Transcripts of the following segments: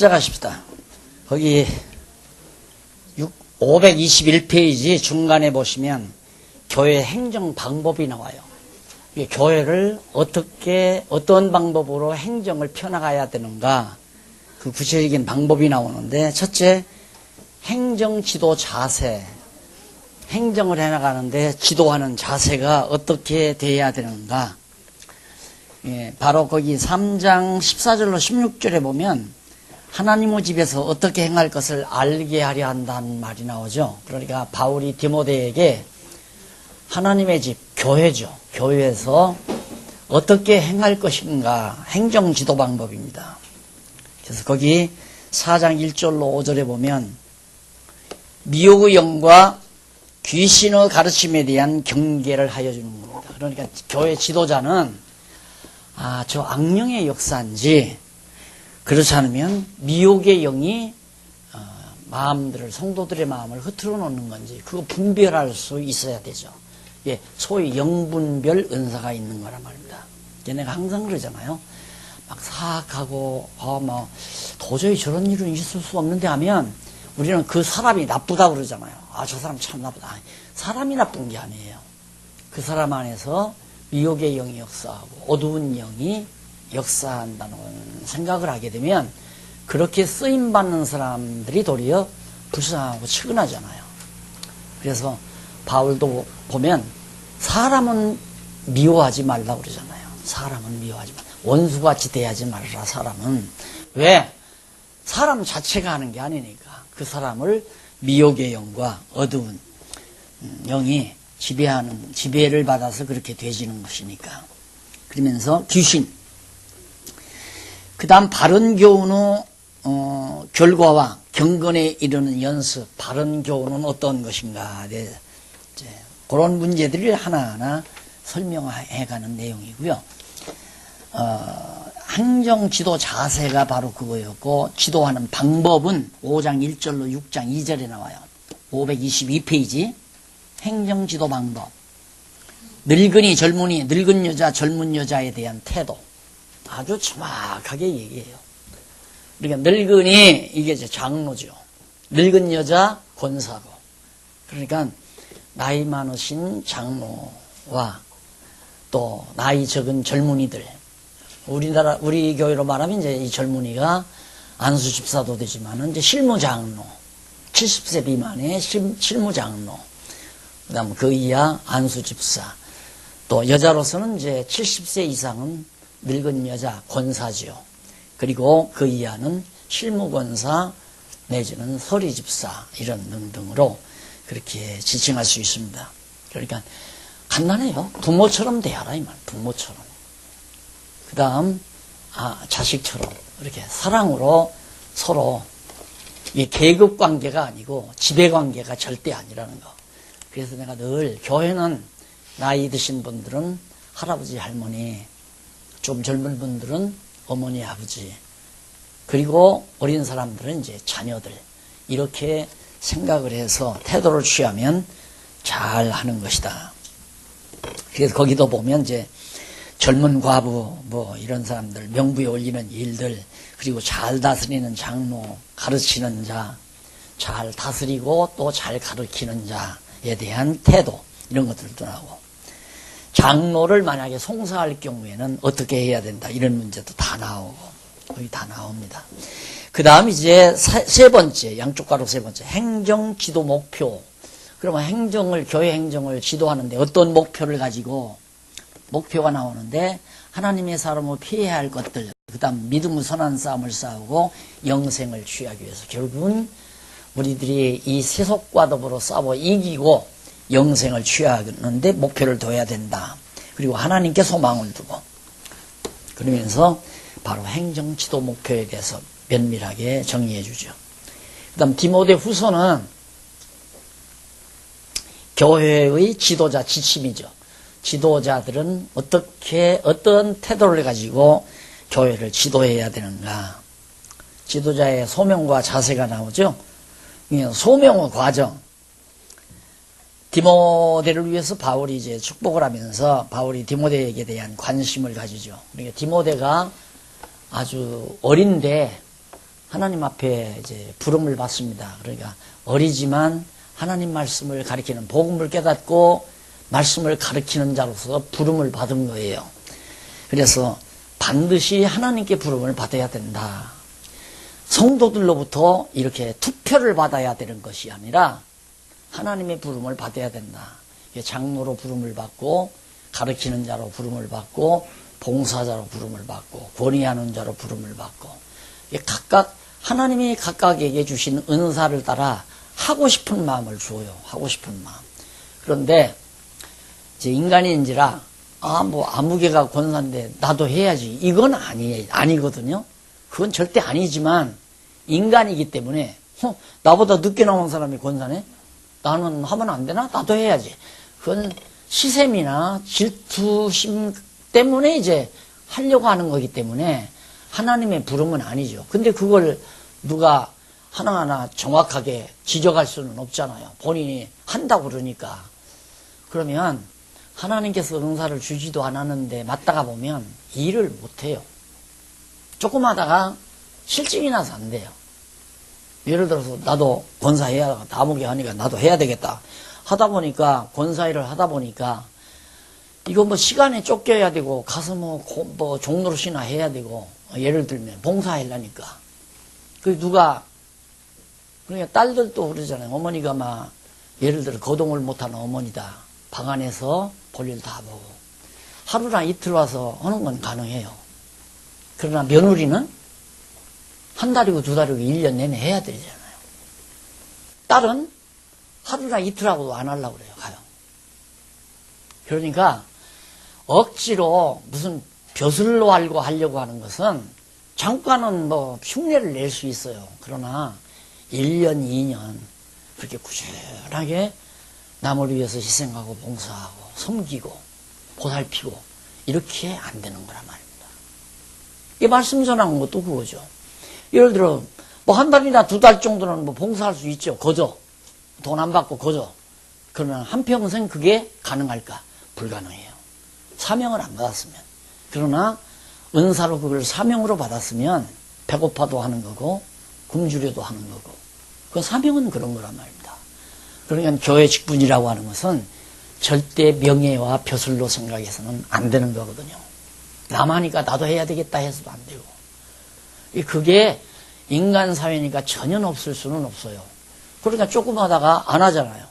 시작하십시다. 거기 521페이지 중간에 보시면 교회 행정 방법이 나와요. 교회를 어떤 방법으로 행정을 펴나가야 되는가, 그 구체적인 방법이 나오는데, 첫째, 행정 지도 자세, 행정을 해나가는데 지도하는 자세가 어떻게 돼야 되는가. 바로 거기 3장 14절로 16절에 보면 하나님의 집에서 어떻게 행할 것을 알게 하려 한다는 말이 나오죠. 그러니까 바울이 디모데에게 하나님의 집, 교회죠. 교회에서 어떻게 행할 것인가, 행정 지도 방법입니다. 그래서 거기 4장 1절로 5절에 보면 미혹의 영과 귀신의 가르침에 대한 경계를 하여 주는 겁니다. 그러니까 교회 지도자는 저 악령의 역사인지, 그렇지 않으면 미혹의 영이 성도들의 마음을 흐트러 놓는 건지, 그거 분별할 수 있어야 되죠. 소위 영분별 은사가 있는 거란 말입니다. 내가 항상 그러잖아요. 막 사악하고 도저히 저런 일은 있을 수 없는데 하면 우리는 그 사람이 나쁘다고 그러잖아요. 저 사람 참 나쁘다. 사람이 나쁜 게 아니에요. 그 사람 안에서 미혹의 영이 역사하고 어두운 영이 역사한다는 생각을 하게 되면 그렇게 쓰임받는 사람들이 도리어 불쌍하고 측은하잖아요. 그래서 바울도 보면 사람은 미워하지 말라고 그러잖아요. 사람은 미워하지 말라. 원수같이 대하지 말라. 사람은. 왜? 사람 자체가 하는 게 아니니까. 그 사람을 미혹의 영과 어두운 영이 지배를 받아서 그렇게 되지는 것이니까. 그러면서 귀신. 그 다음 바른 교훈의 결과와 경건에 이르는 연습. 바른 교훈은 어떤 것인가. 그런 문제들을 하나하나 설명해가는 내용이고요. 행정 지도 자세가 바로 그거였고, 지도하는 방법은 5장 1절로 6장 2절에 나와요. 522페이지. 행정 지도 방법. 늙은이, 젊은이, 늙은 여자, 젊은 여자에 대한 태도. 아주 정확하게 얘기해요. 그러니까 늙은이, 이게 이제 장로죠. 늙은 여자, 권사고. 그러니까 나이 많으신 장로와 또 나이 적은 젊은이들. 우리 교회로 말하면 이제 이 젊은이가 안수 집사도 되지만은 이제 실무장로, 70세 미만의 실무장로, 그 다음 그 이하 안수 집사, 또 여자로서는 이제 70세 이상은 늙은 여자 권사지요. 그리고 그 이하는 실무권사 내지는 서리 집사, 이런 등등으로 그렇게 지칭할 수 있습니다. 그러니까 간단해요. 부모처럼 대하라 이 말. 부모처럼. 그 다음 자식처럼 이렇게 사랑으로 서로, 이게 계급 관계가 아니고 지배 관계가 절대 아니라는 거. 그래서 내가 늘 교회는 나이 드신 분들은 할아버지 할머니, 좀 젊은 분들은 어머니 아버지, 그리고 어린 사람들은 이제 자녀들, 이렇게 생각을 해서 태도를 취하면 잘 하는 것이다. 그래서 거기도 보면 이제 젊은 과부, 이런 사람들, 명부에 올리는 일들, 그리고 잘 다스리는 장로, 가르치는 자, 잘 다스리고 또 잘 가르치는 자에 대한 태도, 이런 것들도 나오고, 장로를 만약에 송사할 경우에는 어떻게 해야 된다, 이런 문제도 다 나오고, 거의 다 나옵니다. 그 다음 이제 세 번째, 양쪽 가로 세 번째, 행정 지도 목표. 그러면 교회 행정을 지도하는데 어떤 목표를 가지고 목표가 나오는데, 하나님의 사람을 피해야 할 것들, 그 다음 믿음의 선한 싸움을 싸우고 영생을 취하기 위해서 결국은 우리들이 이 세속과 더불어 싸워 이기고 영생을 취하는데 목표를 둬야 된다. 그리고 하나님께 소망을 두고, 그러면서 바로 행정 지도 목표에 대해서 면밀하게 정리해 주죠. 그 다음 디모데 후서는 교회의 지도자 지침이죠. 지도자들은 어떤 태도를 가지고 교회를 지도해야 되는가. 지도자의 소명과 자세가 나오죠. 소명의 과정. 디모데를 위해서 바울이 이제 축복을 하면서 바울이 디모데에게 대한 관심을 가지죠. 그러니까 디모데가 아주 어린데 하나님 앞에 이제 부름을 받습니다. 그러니까 어리지만 하나님 말씀을 가리키는, 복음을 깨닫고 말씀을 가리키는 자로서 부름을 받은 거예요. 그래서 반드시 하나님께 부름을 받아야 된다. 성도들로부터 이렇게 투표를 받아야 되는 것이 아니라 하나님의 부름을 받아야 된다. 장로로 부름을 받고, 가르치는 자로 부름을 받고, 봉사자로 부름을 받고, 권위하는 자로 부름을 받고, 각각 하나님이 각각에게 주신 은사를 따라 하고 싶은 마음을 줘요. 하고 싶은 마음. 그런데 이제 인간인지라 뭐 아무개가 권사인데 나도 해야지, 이건 아니거든요. 그건 절대 아니지만 인간이기 때문에 나보다 늦게 나온 사람이 권사네? 나는 하면 안 되나? 나도 해야지. 그건 시샘이나 질투심 때문에 이제 하려고 하는 거기 때문에 하나님의 부름은 아니죠. 근데 그걸 누가 하나하나 정확하게 지적할 수는 없잖아요. 본인이 한다고 그러니까. 그러면 하나님께서 은사를 주지도 않았는데 맡다가 보면 일을 못해요. 조금 하다가 실증이 나서 안 돼요. 예를 들어서 나도 권사해야, 아무개 하니까 나도 해야 되겠다 하다 보니까, 권사일을 하다 보니까 이거 뭐 시간에 쫓겨야 되고 가서 뭐 종로릇이나 해야 되고, 예를 들면 봉사하려니까 그 누가, 그러니까 딸들도 그러잖아요. 어머니가 막 예를 들어 거동을 못하는 어머니다. 방 안에서 볼일 다 보고 하루나 이틀 와서 하는 건 가능해요. 그러나 며느리는 한 달이고 두 달이고 1년 내내 해야 되잖아요. 딸은 하루나 이틀 하고도 안 하려고 그래요. 가요. 그러니까 억지로 무슨 벼슬로 알고 하려고 하는 것은 잠깐은 뭐 흉내를 낼 수 있어요. 그러나 1년, 2년 그렇게 꾸준하게 남을 위해서 희생하고 봉사하고 섬기고 보살피고 이렇게 안 되는 거란 말입니다. 이 말씀 전하는 것도 그거죠. 예를 들어 뭐 한 달이나 두 달 정도는 뭐 봉사할 수 있죠. 거저. 돈 안 받고 거저. 그러나 한평생 그게 가능할까? 불가능해요. 사명을 안 받았으면. 그러나 은사로 그걸 사명으로 받았으면 배고파도 하는 거고 굶주려도 하는 거고, 그 사명은 그런 거란 말입니다. 그러니까 교회 직분이라고 하는 것은 절대 명예와 벼슬로 생각해서는 안 되는 거거든요. 남하니까 나도 해야 되겠다 해서도 안 되고, 그게 인간 사회니까 전혀 없을 수는 없어요. 그러니까 조금 하다가 안 하잖아요.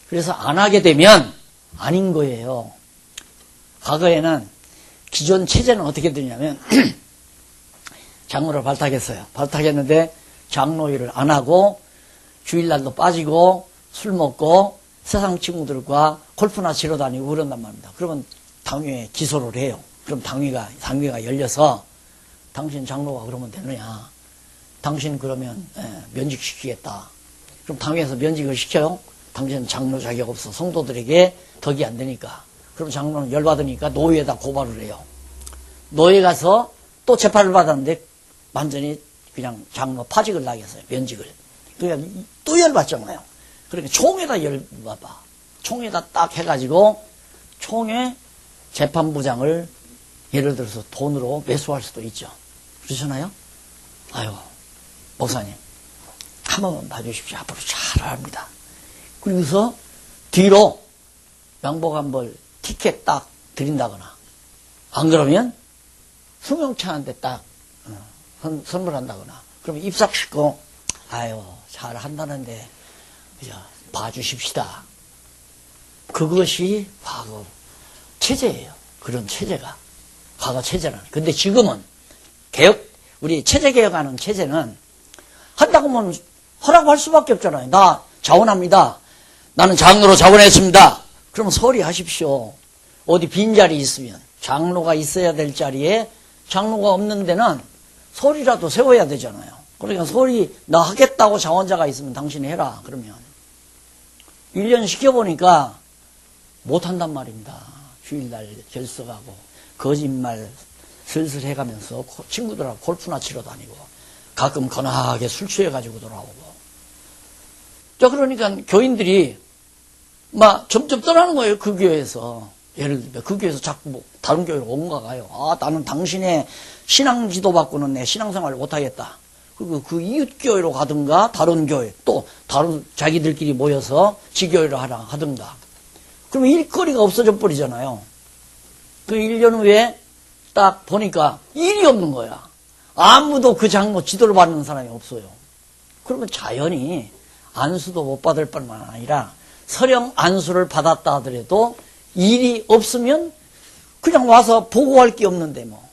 그래서 안 하게 되면 아닌 거예요. 과거에는 기존 체제는 어떻게 되냐면 장로를 발탁했어요. 발탁했는데 장로 일을 안 하고 주일날도 빠지고 술 먹고 세상 친구들과 골프나 치러 다니고 그런단 말입니다. 그러면 당회에 기소를 해요. 그럼 당회가 열려서 당신 장로가 그러면 되느냐? 당신 그러면 면직시키겠다. 그럼 당회에서 면직을 시켜요. 당신은 장로 자격 없어. 성도들에게 덕이 안 되니까. 그럼 장로는 열받으니까 노예에다 고발을 해요. 노예 가서 또 재판을 받았는데 완전히 그냥 장로 파직을 나겠어요. 면직을. 그러니까 또 열받잖아요. 그러니까 총회다 열받아. 총회다 딱 해가지고 총회 재판부장을 예를 들어서 돈으로 매수할 수도 있죠. 그러잖아요. 아유, 목사님 한 번만 봐주십시오. 앞으로 잘합니다. 그러고서 뒤로 양복한벌 티켓 딱 드린다거나, 안 그러면 승용차한테 딱 선물한다거나, 그러면 입삭시고 아유 잘한다는데 그죠, 봐주십시다. 그것이 과거 체제예요. 그런 체제가 과거 체제라는. 근데 지금은 우리 체제 개혁하는 체제는 한다고 하면 하라고 할 수밖에 없잖아요. 나 자원합니다. 나는 장로로 자원했습니다. 그럼 서리 하십시오. 어디 빈자리 있으면, 장로가 있어야 될 자리에 장로가 없는 데는 서리라도 세워야 되잖아요. 그러니까 서리 나 하겠다고 자원자가 있으면 당신이 해라. 그러면 1년 시켜보니까 못한단 말입니다. 주일날 결석하고 거짓말 슬슬 해가면서 친구들하고 골프나 치러 다니고 가끔 거나하게 술 취해가지고 돌아오고. 자, 그러니까 교인들이 막 점점 떠나는 거예요. 그 교회에서. 예를 들면 그 교회에서 자꾸 뭐 다른 교회로 옮겨가요. 아, 나는 당신의 신앙 지도 받고는 내 신앙생활을 못하겠다. 그 이웃교회로 가든가, 다른 교회, 또 다른 자기들끼리 모여서 지교회를 하든가. 그러면 일거리가 없어져 버리잖아요. 그 1년 후에 딱 보니까 일이 없는 거야. 아무도 그 장로 지도를 받는 사람이 없어요. 그러면 자연히 안수도 못 받을 뿐만 아니라 설령 안수를 받았다 하더라도 일이 없으면 그냥 와서 보고할 게 없는데 뭐.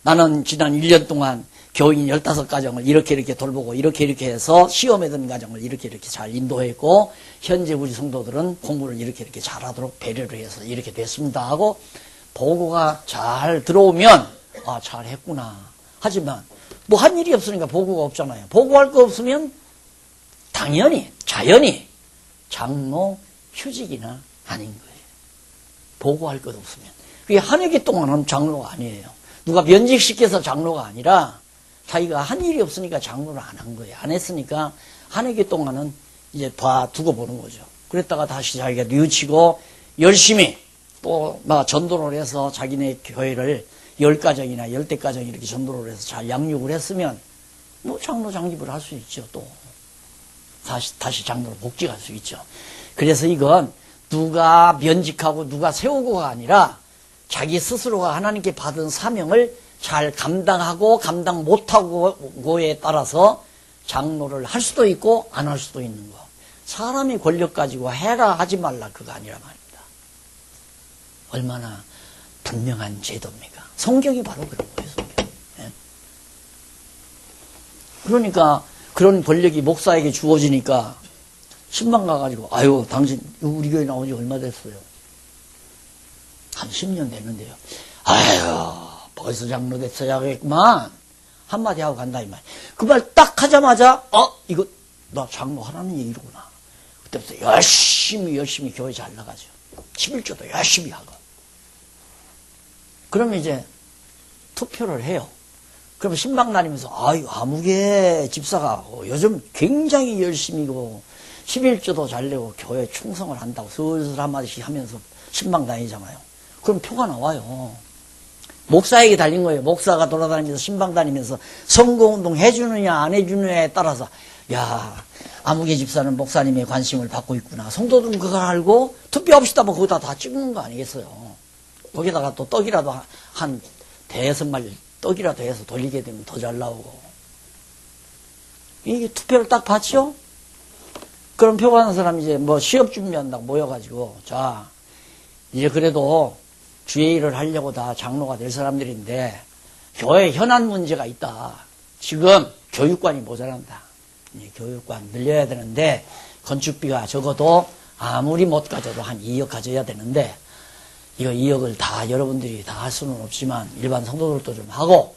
나는 지난 1년 동안 교인 15가정을 이렇게 돌보고 이렇게 해서 시험에 든 가정을 이렇게 잘 인도했고 현재 우리 성도들은 공부를 이렇게 잘하도록 배려를 해서 이렇게 됐습니다 하고 보고가 잘 들어오면 아 잘했구나. 하지만 뭐 한 일이 없으니까 보고가 없잖아요. 보고할 거 없으면 당연히 자연히 장로 휴직이나 아닌 거예요. 보고할 것 없으면. 그게 한 학기 동안은 장로가 아니에요. 누가 면직시켜서 장로가 아니라 자기가 한 일이 없으니까 장로를 안 한 거예요. 안 했으니까 한 학기 동안은 이제 두고 보는 거죠. 그랬다가 다시 자기가 뉘우치고 열심히 또 막 전도를 해서 자기네 교회를 10가정이나 10대가정 이렇게 전도를 해서 잘 양육을 했으면 뭐 장로 장립을 할 수 있죠. 또 다시 장로로 복직할 수 있죠. 그래서 이건 누가 면직하고 누가 세우고가 아니라 자기 스스로가 하나님께 받은 사명을 잘 감당하고 감당 못하고에 따라서 장로를 할 수도 있고 안 할 수도 있는 거. 사람이 권력 가지고 해라 하지 말라 그거 아니라 말입니다. 얼마나 분명한 제도입니까? 성경이 바로 그런 거예요. 성경. 예? 그러니까 그런 권력이 목사에게 주어지니까 신방 가가지고 아유 당신 우리 교회 나온 지 얼마 됐어요? 한 10년 됐는데요. 아유 벌써 장로 됐어야겠구만 한마디 하고 간다 이 말. 그 말 딱 하자마자 이거 나 장로 하라는 얘기구나. 그때부터 열심히 교회 잘 나가죠. 11조도 열심히 하고. 그러면 이제 투표를 해요. 그러면 신방 다니면서 아유 아무개 집사가 요즘 굉장히 열심히고 11조도 잘 내고 교회 충성을 한다고 슬슬 한마디씩 하면서 신방 다니잖아요. 그럼 표가 나와요. 목사에게 달린 거예요. 목사가 돌아다니면서 신방 다니면서 선거운동 해주느냐 안 해주느냐에 따라서 야 아무개 집사는 목사님의 관심을 받고 있구나. 성도들은 그걸 알고 투표합시다 뭐 거기다 다 찍는 거 아니겠어요. 거기다가 또 떡이라도 한 5마리 떡이라도 해서 돌리게 되면 더 잘 나오고. 이게 투표를 딱 받죠? 그럼 표 받는 사람이 이제 뭐 시험 준비한다고 모여가지고, 자, 이제 그래도 주의 일을 하려고 다 장로가 될 사람들인데, 교회 현안 문제가 있다. 지금 교육관이 모자란다. 교육관 늘려야 되는데, 건축비가 적어도 아무리 못 가져도 한 2억 가져야 되는데, 이거 2억을 다 여러분들이 다 할 수는 없지만 일반 성도들도 좀 하고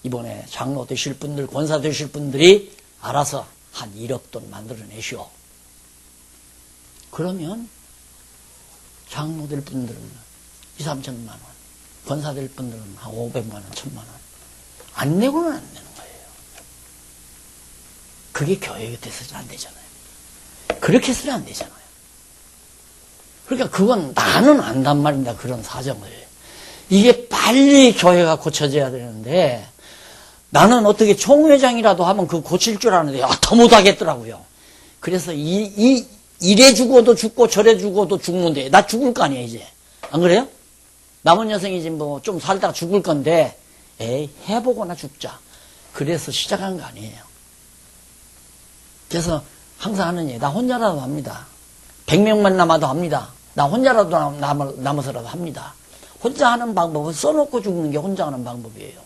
이번에 장로 되실 분들 권사 되실 분들이 알아서 한 1억 돈 만들어내시오. 그러면 장로 될 분들은 2, 3천만 원 권사 될 분들은 한 500만 원 1000만 원 안 내고는 안 되는 거예요. 그게 교회 곁에서는 안 되잖아요. 그렇게 해서는 안 되잖아요. 그러니까 그건 나는 안단 말입니다. 그런 사정을. 이게 빨리 교회가 고쳐져야 되는데 나는 어떻게 총회장이라도 하면 그거 고칠 줄 아는데 더 못하겠더라고요. 그래서 이래 죽어도 죽고 저래 죽어도 죽는데 나 죽을 거 아니야 이제. 안 그래요? 남은 여생이 이제 뭐 좀 살다가 죽을 건데 에이 해보거나 죽자. 그래서 시작한 거 아니에요. 그래서 항상 하는 얘기 나 혼자라도 합니다. 100명만 남아도 합니다. 나 혼자라도 남아서라도 합니다. 혼자 하는 방법은 써놓고 죽는 게 혼자 하는 방법이에요.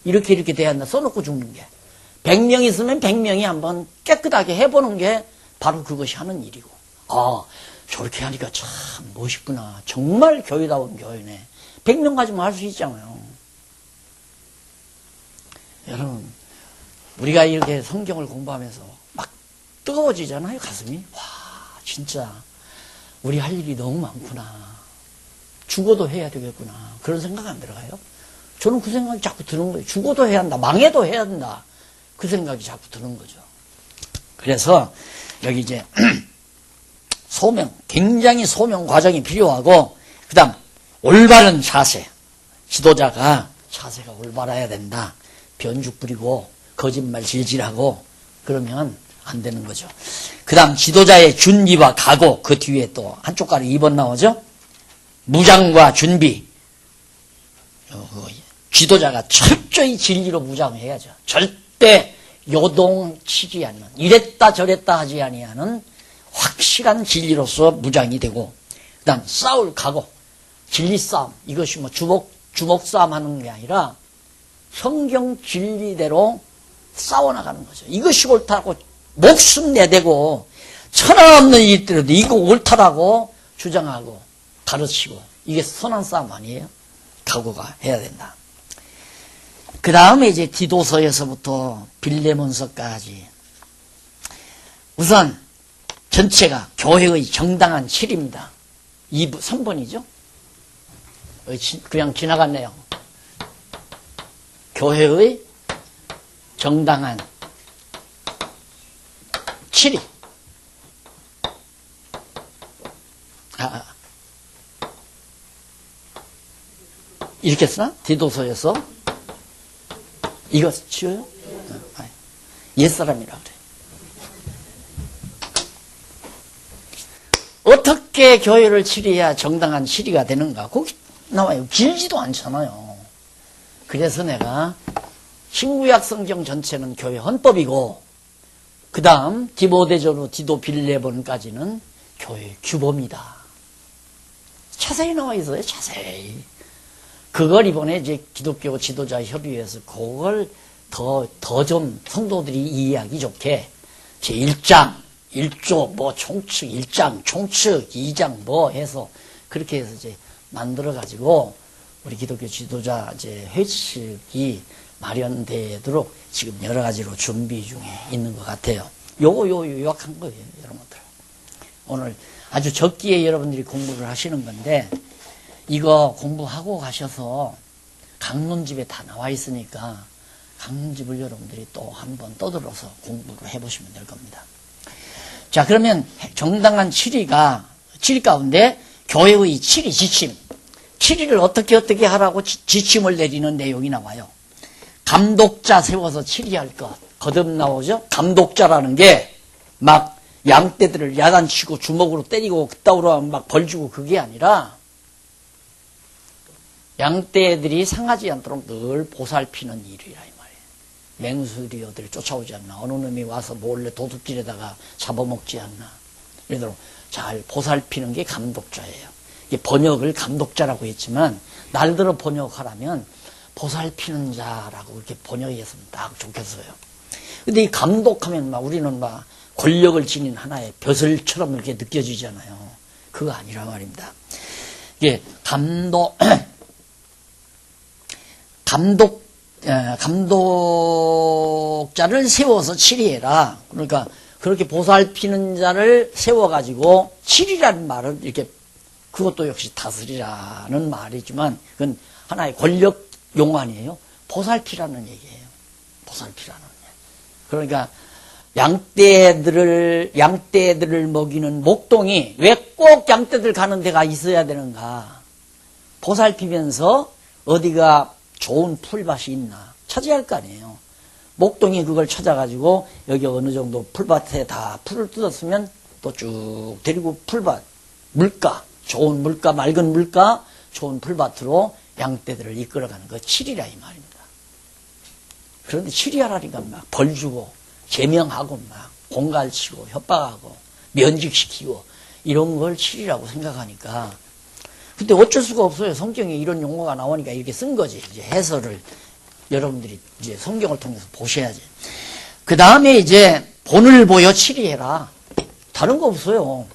이렇게 돼야 한다. 써놓고 죽는 게. 100명 있으면 100명이 한번 깨끗하게 해보는 게 바로 그것이 하는 일이고. 저렇게 하니까 참 멋있구나. 정말 교회다운 교회네. 100명 가지면 할 수 있잖아요. 여러분, 우리가 이렇게 성경을 공부하면서 막 뜨거워지잖아요, 가슴이. 와, 진짜. 우리 할 일이 너무 많구나. 죽어도 해야 되겠구나. 그런 생각 안 들어가요? 저는 그 생각이 자꾸 드는 거예요. 죽어도 해야 한다. 망해도 해야 한다. 그 생각이 자꾸 드는 거죠. 그래서 여기 이제 소명, 굉장히 소명 과정이 필요하고 그 다음 올바른 자세. 지도자가 자세가 올바라야 된다. 변죽 부리고 거짓말 질질하고 그러면 안 되는 거죠. 그 다음 지도자의 준비와 각오, 그 뒤에 또 한쪽 가로 2번 나오죠. 무장과 준비. 지도자가 철저히 진리로 무장해야죠. 절대 요동치지 않는, 이랬다 저랬다 하지 아니하는 확실한 진리로서 무장이 되고, 그 다음 싸울 각오, 진리 싸움. 이것이 뭐 주먹 싸움 하는 게 아니라 성경 진리대로 싸워나가는 거죠. 이것이 옳다고 목숨 내대고 천하 없는 일들에도 이거 옳다라고 주장하고 가르치고, 이게 선한 싸움 아니에요? 각오가 해야 된다. 그 다음에 이제 디도서에서부터 빌레몬서까지 우선 전체가 교회의 정당한 실입니다. 3번이죠? 그냥 지나갔네요. 교회의 정당한 7위. 이렇게 쓰나? 디도서에서 이거 지어요? 옛사람이라 그래. 어떻게 교회를 치료해야 정당한 치리가 되는가? 거기 나와요. 길지도 않잖아요. 그래서 내가 신구약 성경 전체는 교회 헌법이고, 그 다음 디모데전후 디도 빌레본까지는 교회 규범이다. 자세히 나와 있어요. 자세히. 그걸 이번에 이제 기독교 지도자 협의회에서 그걸 더 좀 성도들이 이해하기 좋게 제 1장, 1조, 뭐 총칙 1장, 총칙 2장 뭐 해서 그렇게 해서 이제 만들어가지고 우리 기독교 지도자 이제 회칙이 마련되도록 지금 여러 가지로 준비 중에 있는 것 같아요. 요약한 거예요, 여러분들. 오늘 아주 적기에 여러분들이 공부를 하시는 건데, 이거 공부하고 가셔서 강론집에 다 나와 있으니까 강론집을 여러분들이 또 한번 떠들어서 공부를 해보시면 될 겁니다. 자, 그러면 정당한 7위 가운데 교회의 7위 지침, 7위를 어떻게 하라고 지침을 내리는 내용이 나와요. 감독자 세워서 7위 할 것. 거듭 나오죠? 감독자라는 게 막 양떼들을 야단치고 주먹으로 때리고 그따위로 막 벌주고 그게 아니라, 양떼들이 상하지 않도록 늘 보살피는 일이라 이 말이에요. 맹수리어들이 쫓아오지 않나, 어느 놈이 와서 몰래 도둑질에다가 잡아먹지 않나, 이러도록 잘 보살피는 게 감독자예요. 이게 번역을 감독자라고 했지만 날들어 번역하라면 보살피는 자라고 이렇게 번역했으면 딱 좋겠어요. 근데 이 감독하면 막 우리는 막 권력을 지닌 하나의 벼슬처럼 이렇게 느껴지잖아요. 그거 아니라 말입니다. 이게 감독자를 세워서 치리해라. 그러니까 그렇게 보살피는 자를 세워가지고 치리라는 말은 이렇게, 그것도 역시 다스리라는 말이지만 그건 하나의 권력 용어 아니에요. 보살피라는 얘기예요. 보살피라는 얘기. 그러니까 양떼들을 먹이는 목동이 왜 꼭 양떼들 가는 데가 있어야 되는가? 보살피면서 어디가 좋은 풀밭이 있나 찾아야 할 거 아니에요. 목동이 그걸 찾아가지고 여기 어느 정도 풀밭에 다 풀을 뜯었으면 또 쭉 데리고 풀밭, 물가, 좋은 물가, 맑은 물가, 좋은 풀밭으로 양떼들을 이끌어가는 거 7이라 이 말입니다. 그런데 7이 하라니까 막 벌주고 제명하고 막 공갈치고 협박하고 면직시키고 이런 걸 7이라고 생각하니까, 근데 어쩔 수가 없어요. 성경에 이런 용어가 나오니까 이렇게 쓴 거지. 이제 해설을 여러분들이 이제 성경을 통해서 보셔야지. 그 다음에 이제 본을 보여 치리해라. 다른 거 없어요.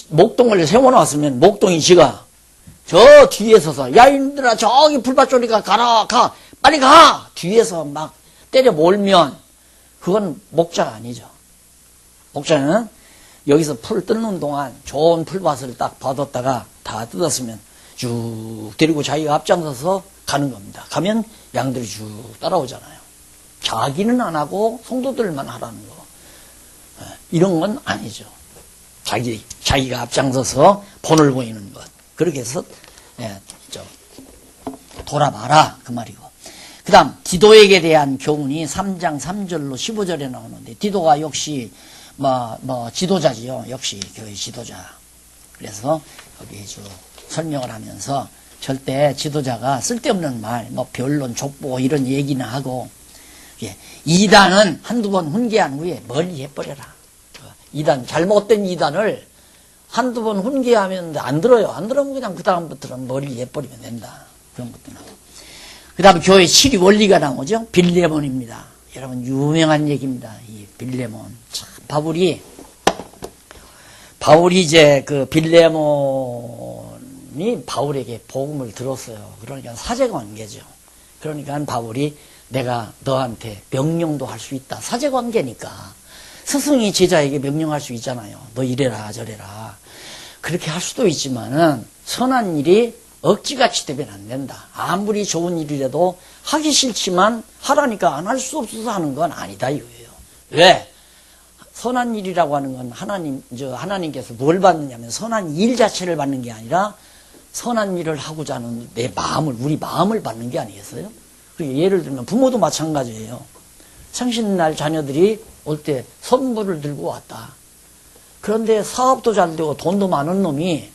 목동을 세워놨으면 목동이 지가 저 뒤에 서서, 야, 이놈들아, 저기 풀밭 쪽이니까 가, 빨리 가! 뒤에서 막 때려 몰면 그건 목자가 아니죠. 목자는 여기서 풀 뜯는 동안 좋은 풀밭을 딱 받았다가 다 뜯었으면 쭉 데리고 자기가 앞장서서 가는 겁니다. 가면 양들이 쭉 따라오잖아요. 자기는 안 하고 성도들만 하라는 거. 이런 건 아니죠. 자기가 앞장서서 본을 보이는 것. 그렇게 해서 돌아봐라 그 말이고. 그 다음, 디도에게 대한 교훈이 3장 3절로 15절에 나오는데, 디도가 역시, 지도자지요. 역시 교회 지도자. 그래서 여기 쭉 설명을 하면서 절대 지도자가 쓸데없는 말, 변론, 족보 이런 얘기나 하고, 예, 이단은 한두 번 훈계한 후에 멀리 해버려라. 이단, 잘못된 이단을 한두 번 훈계하면 안 들어요. 안 들으면 그냥 그 다음부터는 멀리 해버리면 된다. 그런 것도 나오고. 그 다음에 교회 7위 원리가 나오죠. 빌레몬입니다. 여러분 유명한 얘기입니다. 이 빌레몬. 참, 바울이 이제 그 빌레몬이 바울에게 복음을 들었어요. 그러니까 사제관계죠. 그러니까 바울이 내가 너한테 명령도 할 수 있다. 사제관계니까. 스승이 제자에게 명령할 수 있잖아요. 너 이래라 저래라. 그렇게 할 수도 있지만은 선한 일이 억지같이 되면 안 된다. 아무리 좋은 일이라도 하기 싫지만 하라니까 안 할 수 없어서 하는 건 아니다 이거예요. 왜? 선한 일이라고 하는 건 하나님께서 뭘 받느냐면 선한 일 자체를 받는 게 아니라 선한 일을 하고자 하는 내 마음을, 우리 마음을 받는 게 아니겠어요? 예를 들면 부모도 마찬가지예요. 생신날 자녀들이 올 때 선물을 들고 왔다. 그런데 사업도 잘 되고 돈도 많은 놈이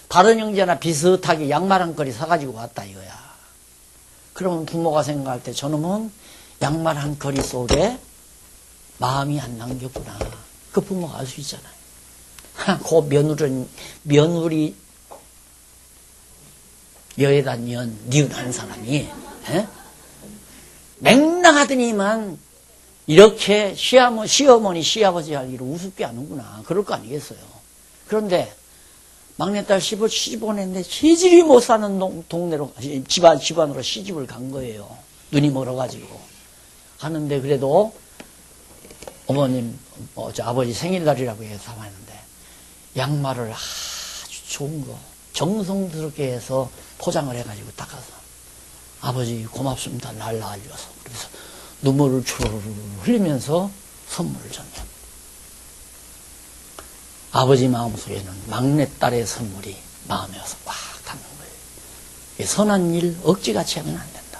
다른 형제나 비슷하게 양말 한 거리 사가지고 왔다 이거야. 그러면 부모가 생각할 때 저놈은 양말 한 거리 속에 마음이 안 남겼구나. 그 부모가 알 수 있잖아요. 그 며느리 여에다 니은한 사람이 맹랑하더니만 이렇게 시어머니 시아버지 할 일을 우습게 하는구나. 그럴 거 아니겠어요. 그런데 막내딸 시집 보냈는데 시집이 못 사는 동네로 집안으로 시집을 간 거예요. 눈이 멀어가지고 하는데 그래도 어머님 아버지 생일날이라고 해서 왔는데 양말을 아주 좋은 거 정성스럽게 해서 포장을 해가지고 닦아서 아버지 고맙습니다. 날 낳아줘서. 그래서 눈물을 주르르 흘리면서 선물을 줬네요. 아버지 마음속에는 막내딸의 선물이 마음에 와서 꽉 닿는 거예요. 선한 일 억지같이 하면 안 된다.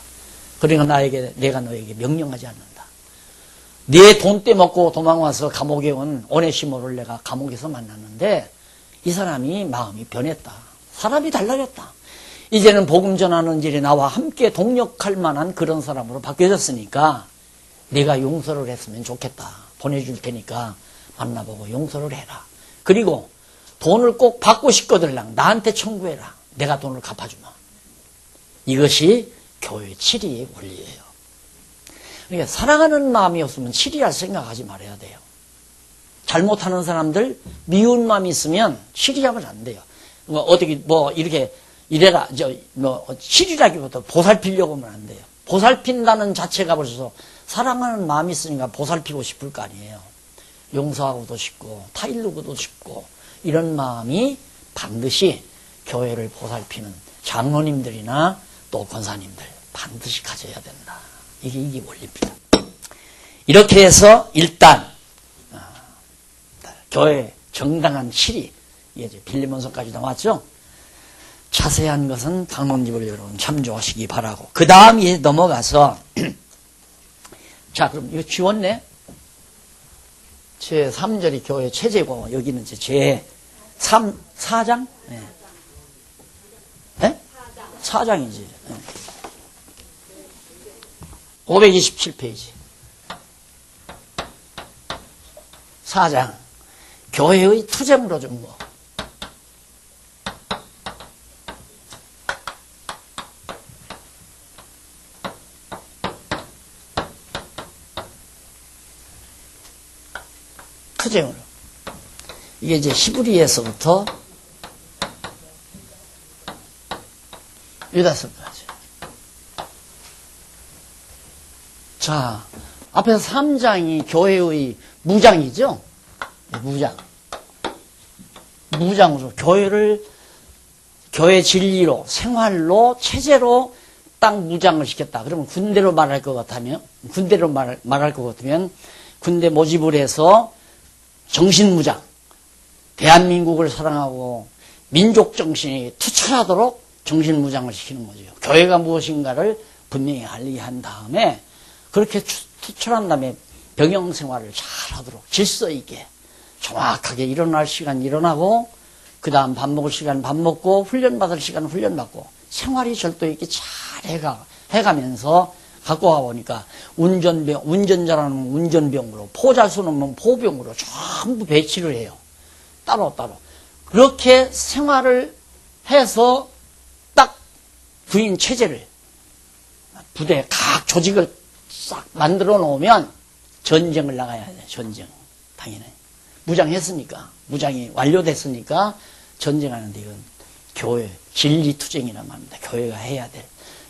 그러니까 내가 너에게 명령하지 않는다. 네 돈 떼먹고 도망와서 감옥에 온 오네시모를 내가 감옥에서 만났는데 이 사람이 마음이 변했다. 사람이 달라졌다. 이제는 복음 전하는 일에 나와 함께 동력할 만한 그런 사람으로 바뀌어졌으니까 네가 용서를 했으면 좋겠다. 보내줄 테니까 만나보고 용서를 해라. 그리고 돈을 꼭 받고 싶거들랑 나한테 청구해라. 내가 돈을 갚아주마. 이것이 교회 7위의 원리예요. 그러니까 사랑하는 마음이 없으면 7위할 생각하지 말아야 돼요. 잘못하는 사람들 미운 마음이 있으면 7위하면 안 돼요. 어떻게 이렇게 이래라 7위라기보다 보살피려고 하면 안 돼요. 보살핀다는 자체가 벌써 사랑하는 마음이 있으니까 보살피고 싶을 거 아니에요. 용서하고도 싶고 타일르고도 싶고 이런 마음이 반드시 교회를 보살피는 장로님들이나 또 권사님들 반드시 가져야 된다. 이게 원리입니다. 이렇게 해서 일단 교회 정당한 7위 이제 빌레몬서까지 나왔죠. 자세한 것은 강론집을 여러분 참조하시기 바라고. 그 다음에 넘어가서 자 그럼 이거 지웠네. 제 3절이 교회 체제고 여기는 이제 제 4장? 네. 네? 4장이지. 네. 527페이지. 4장. 교회의 투쟁으로 준 거. 투쟁으로. 이게 이제 히브리에서부터 유다서까지. 자, 앞에서 3장이 교회의 무장이죠? 무장으로 교회 진리로, 생활로, 체제로 딱 무장을 시켰다. 그러면 군대로 말할 것 같으면 군대 모집을 해서 정신무장, 대한민국을 사랑하고 민족정신이 투철하도록 정신무장을 시키는 거죠. 교회가 무엇인가를 분명히 관리한 다음에 그렇게 투철한 다음에 병영 생활을 잘 하도록 질서 있게 정확하게 일어날 시간 일어나고 그 다음 밥 먹을 시간 밥 먹고 훈련 받을 시간 훈련 받고 생활이 절도 있게 잘 해가면서 갖고 와보니까 운전자라는 운전병으로 포자수는 포병으로 전부 배치를 해요. 따로따로. 그렇게 생활을 해서 딱 부인 체제를 부대 각 조직을 싹 만들어 놓으면 전쟁을 나가야 돼. 전쟁. 당연히. 무장했으니까. 무장이 완료됐으니까 전쟁하는데 이건 교회, 진리투쟁이란 말입니다. 교회가 해야 될.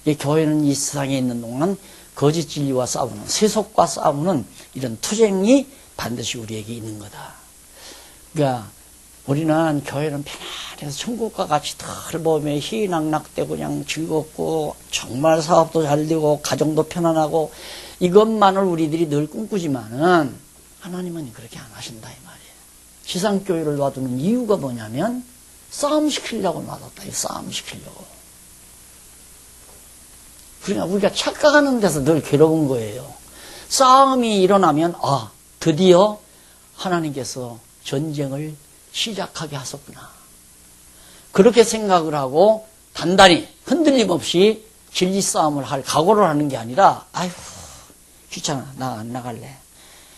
이 교회는 이 세상에 있는 동안 거짓 진리와 싸우는, 세속과 싸우는 이런 투쟁이 반드시 우리에게 있는 거다. 그러니까 우리는 교회는 편안해서 천국과 같이 덜 보며 희낙낙되고 그냥 즐겁고 정말 사업도 잘 되고 가정도 편안하고 이것만을 우리들이 늘 꿈꾸지만은 하나님은 그렇게 안 하신다 이 말이에요. 지상교회를 놔두는 이유가 뭐냐면 싸움 시키려고 놔뒀다. 싸움 시키려고. 그러니까 우리가 착각하는 데서 늘 괴로운 거예요. 싸움이 일어나면 드디어 하나님께서 전쟁을 시작하게 하셨구나. 그렇게 생각을 하고 단단히 흔들림 없이 진리 싸움을 할 각오를 하는 게 아니라 아휴 귀찮아 나 안 나갈래.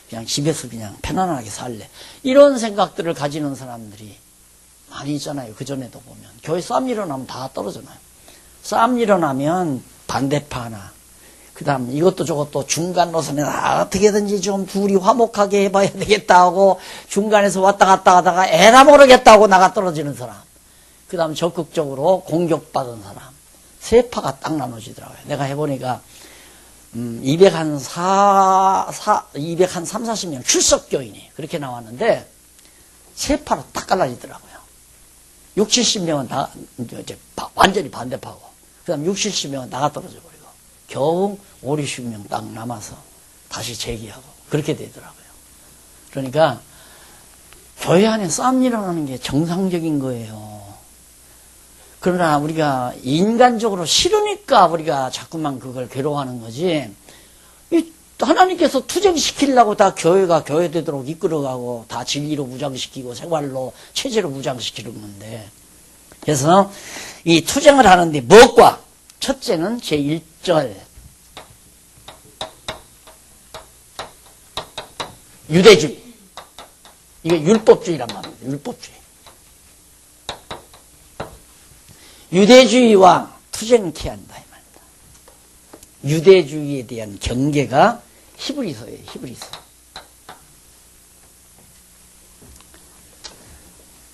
그냥 집에서 그냥 편안하게 살래. 이런 생각들을 가지는 사람들이 많이 있잖아요. 그전에도 보면. 교회 싸움 일어나면 다 떨어져나요. 싸움 일어나면 반대파 하나. 그 다음 이것도 저것도 중간 노선에 어떻게든지 좀 둘이 화목하게 해봐야 되겠다 하고 중간에서 왔다 갔다 하다가 에라 모르겠다 고 나가 떨어지는 사람. 그 다음 적극적으로 공격받은 사람. 세 파가 딱 나눠지더라고요. 내가 해보니까 230-40명 출석교인이 그렇게 나왔는데 세 파로 딱 갈라지더라고요. 60-70명은 다 이제 완전히 반대파고 그 다음 60-70명은 나가 떨어져 버리고 겨우 50-60명 딱 남아서 다시 재기하고 그렇게 되더라고요. 그러니까 교회 안에 싸움 일어나는 게 정상적인 거예요. 그러나 우리가 인간적으로 싫으니까 우리가 자꾸만 그걸 괴로워하는 거지. 하나님께서 투쟁시키려고 다 교회가 교회되도록 이끌어가고 다 진리로 무장시키고 생활로 체제로 무장시키는 건데. 그래서 이 투쟁을 하는데 무엇과? 첫째는 제1절 유대주의. 이게 율법주의란 말입니다. 율법주의. 유대주의와 투쟁케 한다 이 말입니다. 유대주의에 대한 경계가 히브리서예요. 히브리서.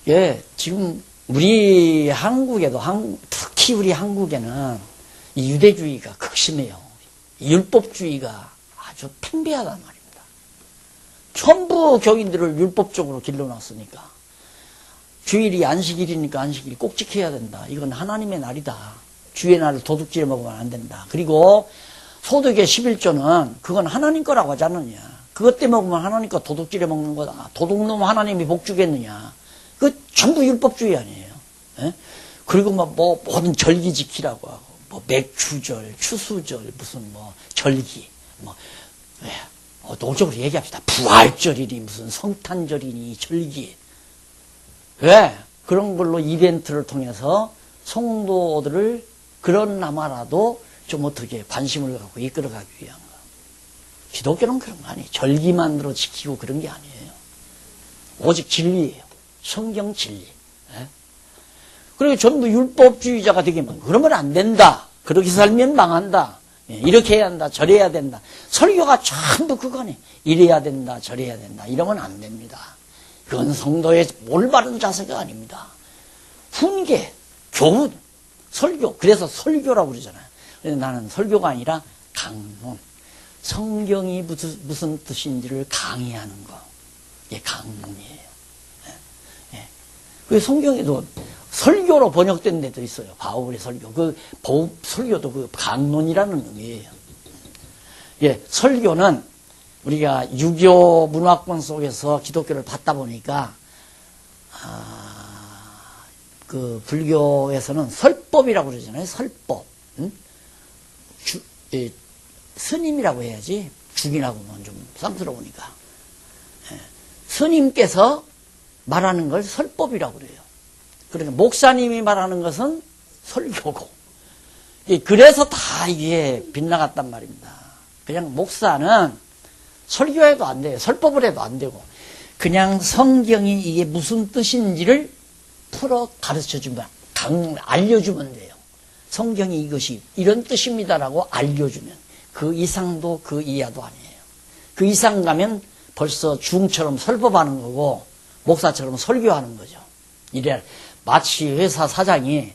예, 지금 우리 한국에도 특히 우리 한국에는 이 유대주의가 극심해요. 율법주의가 아주 팽배하단 말입니다. 전부 교인들을 율법적으로 길러놨으니까 주일이 안식일이니까 안식일 꼭 지켜야 된다. 이건 하나님의 날이다. 주의 날을 도둑질해 먹으면 안 된다. 그리고 소득의 11조는 그건 하나님 거라고 하지 않느냐. 그것 때문에 먹으면 하나님 거 도둑질해 먹는 거다. 도둑놈 하나님이 복 주겠느냐. 그 전부 율법주의 아니에요. 예? 그리고 뭐 모든 절기 지키라고 하고 뭐 맥추절, 추수절, 무슨 뭐 절기 노적으로 얘기합시다. 부활절이니 무슨 성탄절이니 절기. 왜? 그런 걸로 이벤트를 통해서 성도들을 그런 나마라도 좀 어떻게 관심을 갖고 이끌어가기 위한 거. 기독교는 그런 거 아니에요. 절기만으로 지키고 그런 게 아니에요. 오직 진리예요. 성경 진리. 예? 그리고 전부 율법주의자가 되기만 그러면 안 된다. 그렇게 살면 망한다. 예, 이렇게 해야 한다. 저래야 된다. 설교가 전부 그거네. 이래야 된다. 저래야 된다. 이러면 안 됩니다. 그건 성도의 올바른 자세가 아닙니다. 훈계, 교훈, 설교. 그래서 설교라고 그러잖아요. 그래서 나는 설교가 아니라 강론. 성경이 무슨 뜻인지를 강의하는 거. 이게 강론이에요. 예. 그 성경에도 설교로 번역된 데도 있어요. 바울의 설교. 설교도 그 강론이라는 의미예요. 예, 설교는 우리가 유교 문화권 속에서 기독교를 받다 보니까 그 불교에서는 설법이라고 그러잖아요. 설법. 응? 스님이라고 해야지, 중이라고는 좀 쌍스러우니까. 스님께서 말하는 걸 설법이라고 그래요. 그러니까 목사님이 말하는 것은 설교고. 그래서 다 이게 빗나갔단 말입니다. 그냥 목사는 설교해도 안 돼요. 설법을 해도 안 되고. 그냥 성경이 이게 무슨 뜻인지를 풀어 가르쳐 주면, 알려주면 돼요. 성경이 이것이 이런 뜻입니다라고 알려주면. 그 이상도 그 이하도 아니에요. 그 이상 가면 벌써 중처럼 설법하는 거고, 목사처럼 설교하는 거죠. 이래 마치 회사 사장이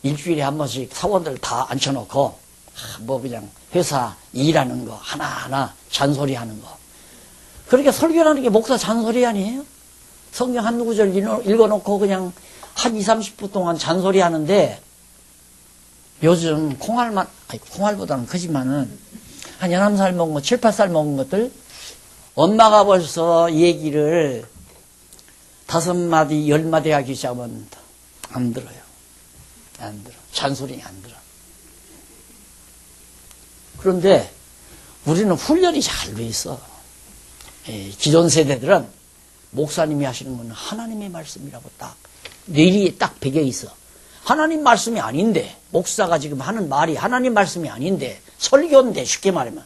일주일에 한 번씩 사원들 다 앉혀놓고 뭐 그냥 회사 일하는 거 하나하나 잔소리하는 거. 그렇게 설교라는 게 목사 잔소리 아니에요? 성경 한두 구절 읽어놓고 그냥 한 20, 30분 동안 잔소리 하는데, 요즘 콩알보다는 크지만은 한 11살 먹은 거, 7, 8살 먹은 것들, 엄마가 벌써 얘기를 5마디, 10마디 하기 시작하면 안 들어요. 안 들어. 잔소리 안 들어. 그런데 우리는 훈련이 잘 돼 있어. 기존 세대들은 목사님이 하시는 건 하나님의 말씀이라고 딱 뇌리에 딱 배겨 있어. 하나님 말씀이 아닌데, 목사가 지금 하는 말이 하나님 말씀이 아닌데, 설교인데, 쉽게 말하면.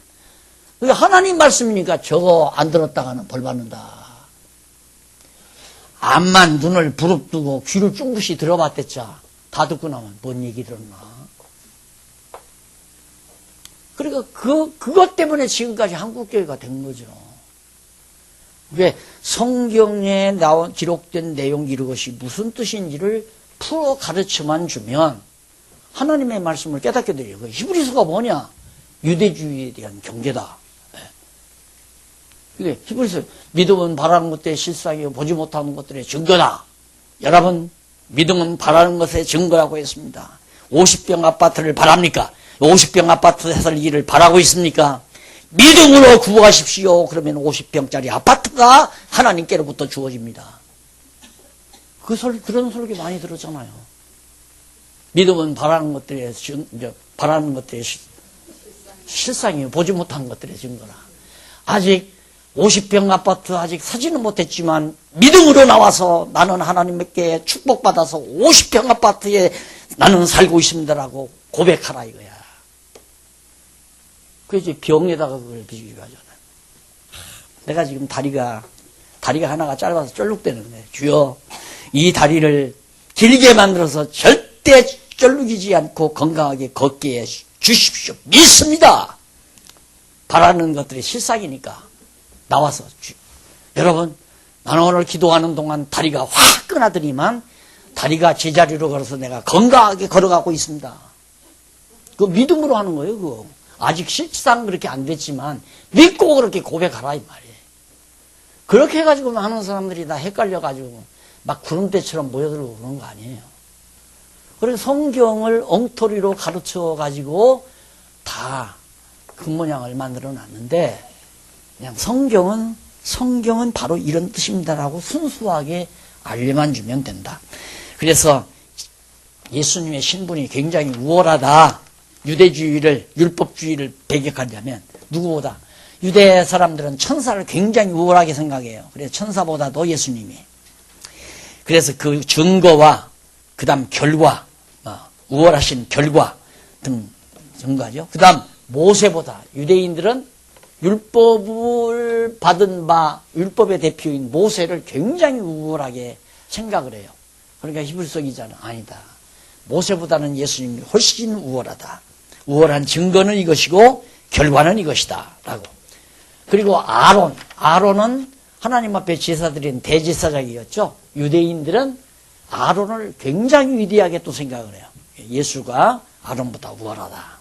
그게 하나님 말씀이니까 저거 안 들었다가는 벌 받는다. 암만 눈을 부릅뜨고 귀를 쫑긋이 들어봤댔자 다 듣고 나면 뭔 얘기 들었나. 그러니까 그것 때문에 지금까지 한국교회가 된 거죠. 왜 성경에 기록된 내용 이것이 무슨 뜻인지를 풀어 가르쳐만 주면 하나님의 말씀을 깨닫게 돼요. 히브리서가 뭐냐? 유대주의에 대한 경계다. 이게 히브리서, 믿음은 바라는 것들의 실상이요 보지 못하는 것들의 증거다. 여러분, 믿음은 바라는 것의 증거라고 했습니다. 50평 아파트를 바랍니까? 50평 아파트 해설 일을 바라고 있습니까? 믿음으로 구하십시오. 그러면 50평짜리 아파트가 하나님께로부터 주어집니다. 그런 설교 많이 들었잖아요. 믿음은 바라는 것들의 실상이요 보지 못한 것들의 증거라. 아직 50평 아파트 아직 사지는 못했지만 믿음으로 나와서 나는 하나님께 축복받아서 50평 아파트에 나는 살고 있습니다라고 고백하라 이거야. 그래서 병에다가 그걸 비유하잖아요. 내가 지금 다리가 하나가 짧아서 쩔룩대는데, 주여 이 다리를 길게 만들어서 절대 쩔룩이지 않고 건강하게 걷게 해 주십시오. 믿습니다. 바라는 것들이 실상이니까 나와서 여러분, 나는 오늘 기도하는 동안 다리가 확 끊어더니만 다리가 제자리로 걸어서 내가 건강하게 걸어가고 있습니다. 그거 믿음으로 하는 거예요. 그거 아직 실상 그렇게 안 됐지만 믿고 그렇게 고백하라 이 말이에요. 그렇게 해가지고 많은 사람들이 다 헷갈려가지고 막 구름대처럼 모여들고 그런 거 아니에요. 그래서 성경을 엉터리로 가르쳐가지고 다 그 모양을 만들어 놨는데, 그냥 성경은 바로 이런 뜻입니다라고 순수하게 알려만 주면 된다. 그래서 예수님의 신분이 굉장히 우월하다. 유대주의를, 율법주의를 배격하려면 누구보다 유대 사람들은 천사를 굉장히 우월하게 생각해요. 그래서 천사보다도 예수님이. 그래서 그 증거와 그 다음 결과, 우월하신 결과 등 증거하죠. 그 다음 모세보다 유대인들은 율법을 받은 바, 율법의 대표인 모세를 굉장히 우월하게 생각을 해요. 그러니까 히브리서 기자는 아니다. 모세보다는 예수님이 훨씬 우월하다. 우월한 증거는 이것이고 결과는 이것이다. 라고. 그리고 아론은 하나님 앞에 제사드린 대제사장이었죠. 유대인들은 아론을 굉장히 위대하게 또 생각을 해요. 예수가 아론보다 우월하다.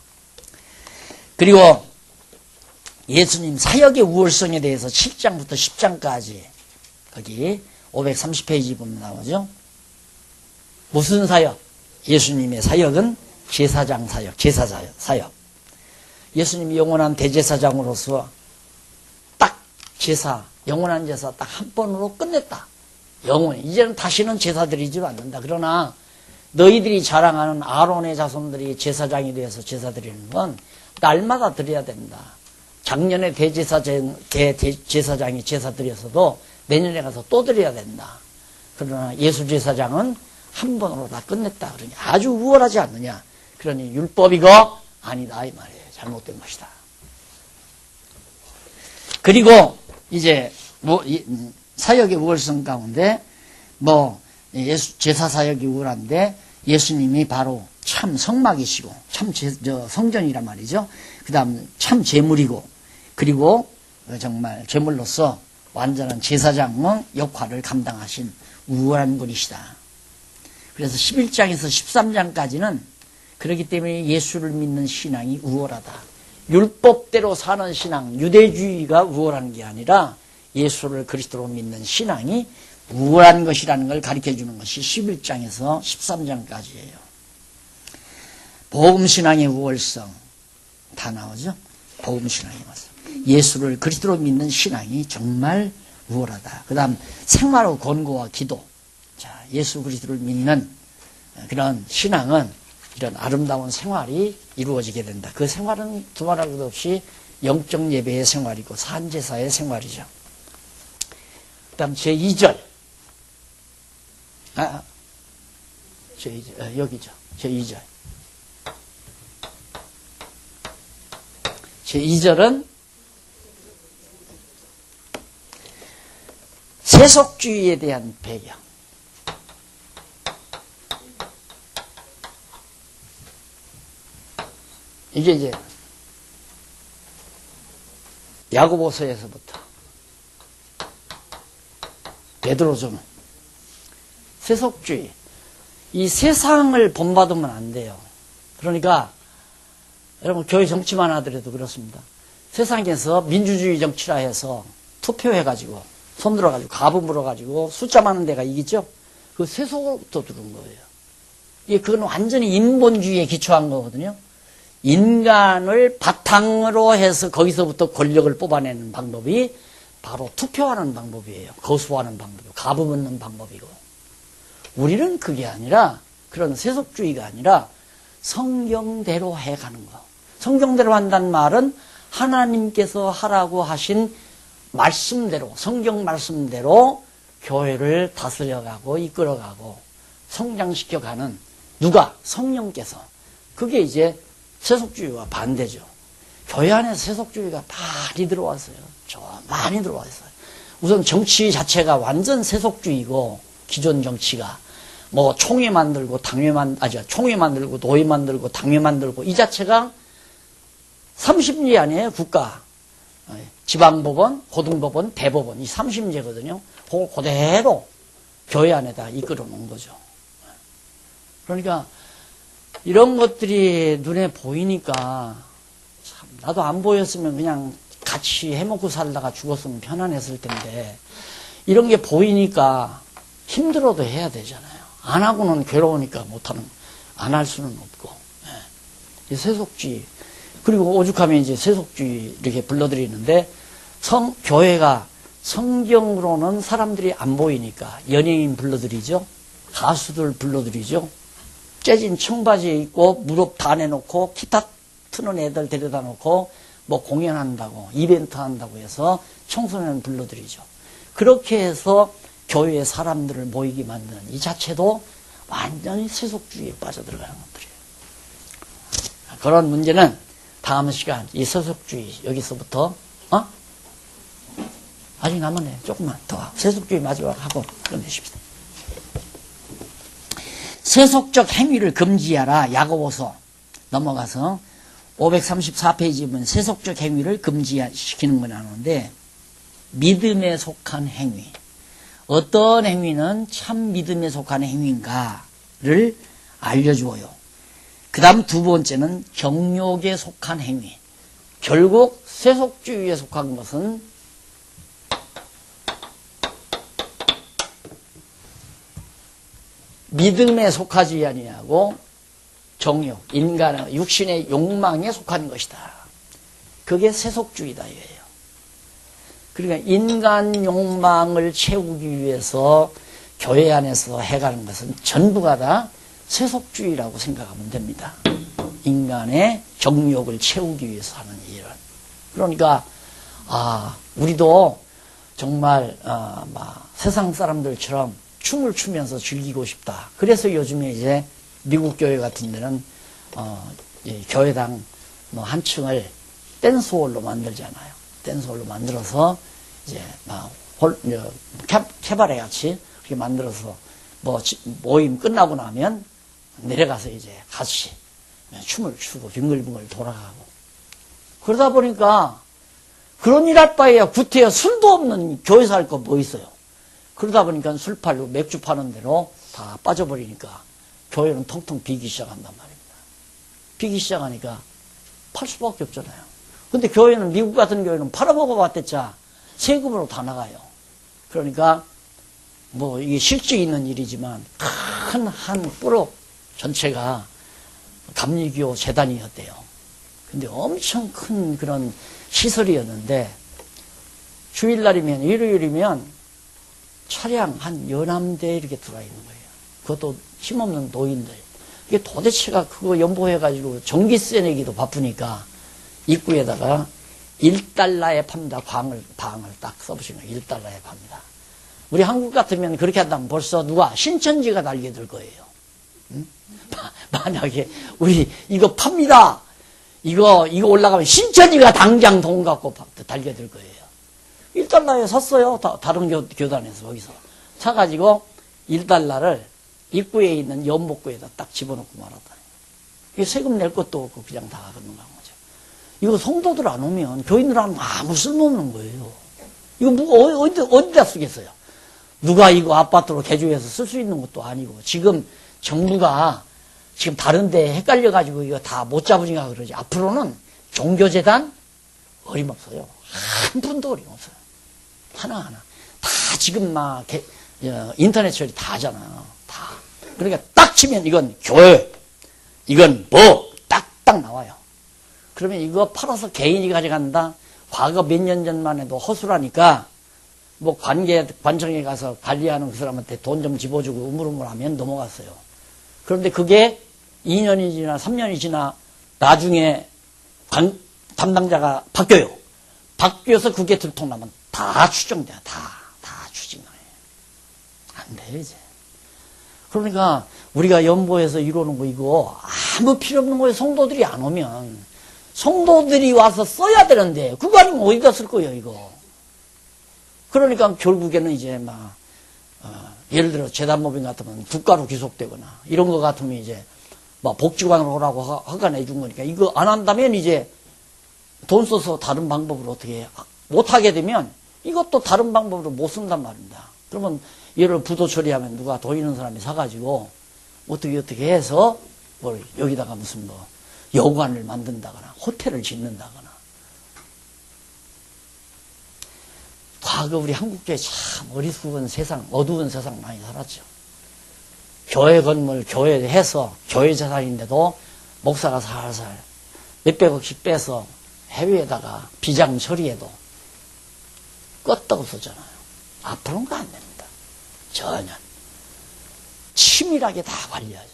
그리고 예수님 사역의 우월성에 대해서 7장부터 10장까지 거기 530페이지 보면 나오죠. 무슨 사역? 예수님의 사역은 제사장 사역, 제사 사역. 예수님이 영원한 대제사장으로서 딱 제사, 영원한 제사 딱 한 번으로 끝냈다. 영원히. 이제는 다시는 제사 드리지 않는다. 그러나 너희들이 자랑하는 아론의 자손들이 제사장이 되어서 제사 드리는 건 날마다 드려야 된다. 작년에 대제사장이 제사 드렸어도 내년에 가서 또 드려야 된다. 그러나 예수 제사장은 한 번으로 다 끝냈다. 그러니 아주 우월하지 않느냐. 그러니 율법이고 아니다 이 말이에요. 잘못된 것이다. 그리고 이제 사역의 우월성 가운데 제사 사역이 우월한데 예수님이 바로 참 성막이시고 참 성전이란 말이죠. 그 다음 참 제물이고 그리고 정말 제물로서 완전한 제사장 역할을 감당하신 우월한 분이시다. 그래서 11장에서 13장까지는 그렇기 때문에 예수를 믿는 신앙이 우월하다. 율법대로 사는 신앙, 유대주의가 우월한 게 아니라 예수를 그리스도로 믿는 신앙이 우월한 것이라는 걸 가르쳐주는 것이 11장에서 13장까지예요. 복음신앙의 우월성 다 나오죠. 복음신앙의 우월성. 예수를 그리스도로 믿는 신앙이 정말 우월하다. 그 다음 생활의 권고와 기도. 자, 예수 그리스도를 믿는 그런 신앙은 이런 아름다운 생활이 이루어지게 된다. 그 생활은 두말할 것 없이 영적 예배의 생활이고 산제사의 생활이죠. 그 다음 제2절. 여기죠. 제2절. 제2절은 세속주의에 대한 배경. 이게 이제 야고보서에서부터 베드로전 세속주의, 이 세상을 본받으면 안 돼요. 그러니까 여러분 교회 정치만 하더라도 그렇습니다. 세상에서 민주주의 정치라 해서 투표해가지고 손 들어가지고 가부 물어가지고 숫자 많은 데가 이기죠. 그 세속으로부터 들은 거예요. 이게 그건 완전히 인본주의에 기초한 거거든요. 인간을 바탕으로 해서 거기서부터 권력을 뽑아내는 방법이 바로 투표하는 방법이에요. 거수하는 방법이고 가부 묻는 방법이고. 우리는 그게 아니라 그런 세속주의가 아니라 성경대로 해가는 거. 성경대로 한다는 말은 하나님께서 하라고 하신 말씀대로, 성경 말씀대로 교회를 다스려가고 이끌어가고 성장시켜가는 누가? 성령께서. 그게 이제 세속주의와 반대죠. 교회 안에 세속주의가 많이 들어왔어요. 많이 들어왔어요. 우선 정치 자체가 완전 세속주의고 기존 정치가 총회 만들고 총회 만들고 노회 만들고 당회 만들고 이 자체가 30리 아니에요. 국가. 지방법원, 고등법원, 대법원 이 30제거든요. 그걸 그대로 교회 안에다 이끌어 놓은 거죠. 그러니까 이런 것들이 눈에 보이니까 참 나도 안 보였으면 그냥 같이 해먹고 살다가 죽었으면 편안했을 텐데 이런 게 보이니까 힘들어도 해야 되잖아요. 안 하고는 괴로우니까 안 할 수는 없고. 이 세속주의. 그리고 오죽하면 이제 세속주의 이렇게 불러드리는데 교회가 성경으로는 사람들이 안 보이니까 연예인 불러드리죠. 가수들 불러드리죠. 째진 청바지에 입고 무릎 다 내놓고 기타 트는 애들 데려다 놓고 공연한다고 이벤트 한다고 해서 청소년 불러드리죠. 그렇게 해서 교회에 사람들을 모이게 만드는 이 자체도 완전히 세속주의에 빠져들어가는 것들이에요. 그런 문제는 다음 시간 이 세속주의 여기서부터 아직 남았네. 조금만 더 세속주의 마지막 하고 끝내십시다. 세속적 행위를 금지하라. 야고보서 넘어가서 534페이지 보면 세속적 행위를 금지시키는 거 나오는데 믿음에 속한 행위. 어떤 행위는 참 믿음에 속한 행위인가를 알려주어요. 그 다음 두 번째는 정욕에 속한 행위. 결국 세속주의에 속한 것은 믿음에 속하지 아니하고 정욕, 인간의 육신의 욕망에 속한 것이다. 그게 세속주의다 이거예요. 그러니까 인간 욕망을 채우기 위해서 교회 안에서 해가는 것은 전부가 다 세속주의라고 생각하면 됩니다. 인간의 정욕을 채우기 위해서 하는 일을. 그러니까 우리도 정말 세상 사람들처럼 춤을 추면서 즐기고 싶다. 그래서 요즘에 이제 미국 교회 같은 데는 교회당 한 층을 댄스홀로 만들잖아요. 댄스홀로 만들어서 이제 캐바레 같이 그렇게 만들어서 모임 끝나고 나면 내려가서 이제 같이 춤을 추고 빙글빙글 돌아가고. 그러다 보니까 그런 일 할 바에야 구태여 술도 없는 교회에서 할 거 뭐 있어요. 그러다 보니까 술 팔고 맥주 파는 대로 다 빠져버리니까 교회는 텅텅 비기 시작한단 말입니다. 비기 시작하니까 팔 수밖에 없잖아요. 근데 교회는, 미국 같은 교회는 팔아먹어 봤댔자 세금으로 다 나가요. 그러니까 이게 실증 있는 일이지만 큰 한 뿌로 전체가 감리교 재단이었대요. 근데 엄청 큰 그런 시설이었는데 주일날이면, 일요일이면 차량 한 11대 이렇게 들어와 있는 거예요. 그것도 힘없는 노인들. 이게 도대체가 그거 연보해가지고 전기세 내기도 바쁘니까 입구에다가 1달러에 팝니다. 방을 딱 써보시면 1달러에 팝니다. 우리 한국 같으면 그렇게 한다면 벌써 누가 신천지가 달겨들 거예요. 응? 만약에 우리 이거 팝니다. 이거 올라가면 신천지가 당장 돈 갖고 달겨들 거예요. 1달러에 샀어요. 다른 교단에서 거기서 사가지고 1달러를 입구에 있는 연목구에다 딱 집어넣고 말았다. 이게 세금 낼 것도 없고 그냥 다 건너간 거죠. 이거 성도들 안 오면, 교인들 안 오면 아무 쓸모없는 거예요. 이거 어디다 쓰겠어요? 누가 이거 아파트로 개조해서 쓸 수 있는 것도 아니고, 지금 정부가 지금 다른 데 헷갈려가지고 이거 다 못 잡으니까 그러지. 앞으로는 종교재단 어림없어요. 한 분도 어림없어요. 하나하나. 다 지금 인터넷 처리 다 하잖아요. 다. 그러니까 딱 치면 이건 교회, 이건 딱딱 나와요. 그러면 이거 팔아서 개인이 가져간다? 과거 몇 년 전만 해도 허술하니까 관청에 가서 관리하는 그 사람한테 돈 좀 집어주고 우물우물하면 넘어갔어요. 그런데 그게 2년이 지나 3년이 지나 나중에 담당자가 바뀌어요. 바뀌어서 그게 들통나면 다 추정돼요. 다 추징해요. 안 돼요, 이제. 그러니까 우리가 연보에서 이러는 거 이거 아무 필요 없는 거예요. 성도들이 안 오면. 성도들이 와서 써야 되는데 그거 아니면 어디다 쓸 거예요, 이거. 그러니까 결국에는 이제 예를 들어 재단법인 같으면 국가로 귀속되거나 이런 거 같으면 이제 복지관으로 오라고 허가 내준 거니까 이거 안 한다면 이제 돈 써서 다른 방법으로 어떻게 못하게 되면 이것도 다른 방법으로 못 쓴단 말입니다. 그러면 예를 들어 부도 처리하면 누가 돈 있는 사람이 사가지고 어떻게 해서 여기다가 무슨 여관을 만든다거나 호텔을 짓는다거나. 과거 우리 한국교회 참 어리석은 세상, 어두운 세상 많이 살았죠. 교회 건물, 교회 해서 교회 재산인데도 목사가 살살 몇백억씩 빼서 해외에다가 비장 처리해도 껐다고 쓰잖아요. 앞으로는 그거 안 됩니다. 전혀. 치밀하게 다 관리하죠.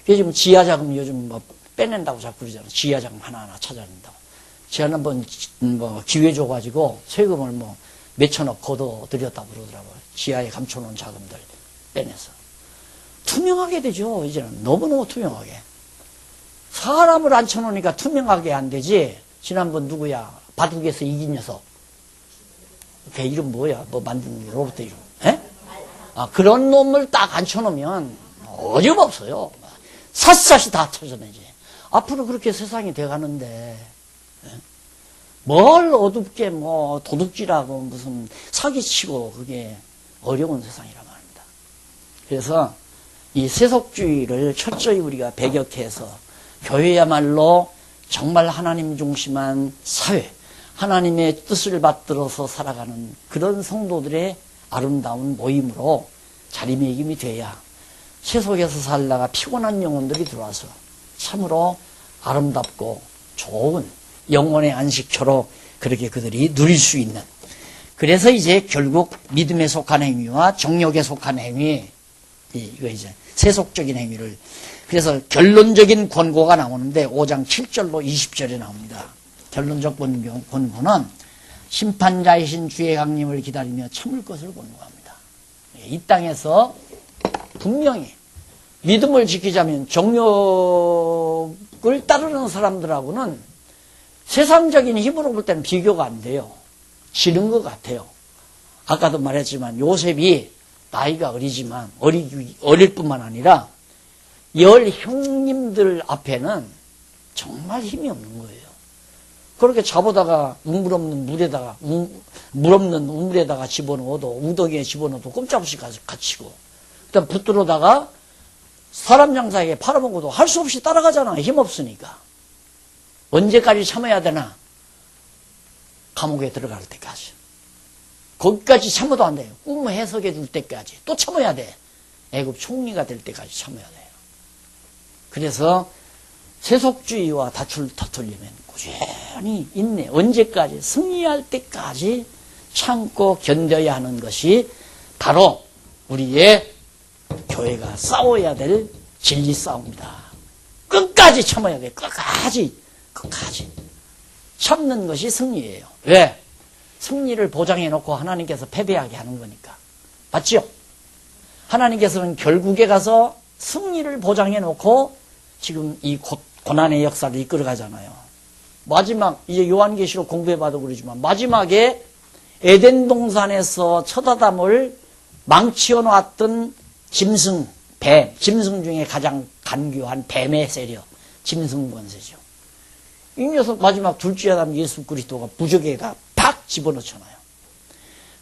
요즘 지하자금 빼낸다고 자꾸 그러잖아요. 지하자금 하나하나 찾아낸다고. 지난번 기회 줘가지고 세금을 몇천억 걷어들였다고 그러더라고요. 지하에 감춰놓은 자금들 빼내서. 투명하게 되죠. 이제는 너무너무 투명하게. 사람을 앉혀놓으니까 투명하게 안 되지. 지난번 누구야? 바둑에서 이긴 녀석. 걔 이름 뭐야? 만든 로봇 이름. 에? 그런 놈을 딱 앉혀놓으면 어림없어요. 샅샅이 다 찾아내지. 앞으로 그렇게 세상이 돼가는데 뭘 어둡게 도둑질하고 무슨 사기치고 그게 어려운 세상이란 말입니다. 그래서 이 세속주의를 철저히 우리가 배격해서 교회야말로 정말 하나님 중심한 사회, 하나님의 뜻을 받들어서 살아가는 그런 성도들의 아름다운 모임으로 자리매김이 돼야 세속에서 살다가 피곤한 영혼들이 들어와서 참으로 아름답고 좋은 영혼의 안식처로 그렇게 그들이 누릴 수 있는. 그래서 이제 결국 믿음에 속한 행위와 정욕에 속한 행위, 이거 이제 세속적인 행위를 그래서 결론적인 권고가 나오는데 5장 7절로 20절에 나옵니다. 결론적 권고는 심판자이신 주의 강림을 기다리며 참을 것을 권고합니다. 이 땅에서 분명히 믿음을 지키자면 정욕을 따르는 사람들하고는 세상적인 힘으로 볼 때는 비교가 안 돼요. 지는 것 같아요. 아까도 말했지만 요셉이 나이가 어리지만 어릴 뿐만 아니라 열 형님들 앞에는 정말 힘이 없는 거예요. 그렇게 잡아다가 물 없는 우물에다가 집어넣어도 우덕이에 집어넣어도 꼼짝없이 갇히고 그다음 붙들어다가 사람 장사에게 팔아먹어도 할 수 없이 따라가잖아. 힘없으니까. 언제까지 참아야 되나? 감옥에 들어갈 때까지. 거기까지 참아도 안 돼요. 꿈 해석해 줄 때까지. 또 참아야 돼. 애굽 총리가 될 때까지 참아야 돼요. 그래서 세속주의와 다툴려면 꾸준히 인내, 언제까지 승리할 때까지 참고 견뎌야 하는 것이 바로 우리의 교회가 싸워야 될 진리 싸움이다. 끝까지 참아야 돼. 끝까지 참는 것이 승리예요. 왜? 승리를 보장해 놓고 하나님께서 패배하게 하는 거니까. 맞죠? 하나님께서는 결국에 가서 승리를 보장해 놓고 지금 이 고난의 역사를 이끌어 가잖아요. 마지막 이제 요한계시록 공부해봐도 그러지만 마지막에 에덴 동산에서 첫 아담을 망치어 놨던 짐승, 뱀, 짐승 중에 가장 간교한 뱀의 세력, 짐승 권세죠. 이 녀석 마지막 둘째 아담 예수 그리스도가 부적에다 팍 집어넣잖아요.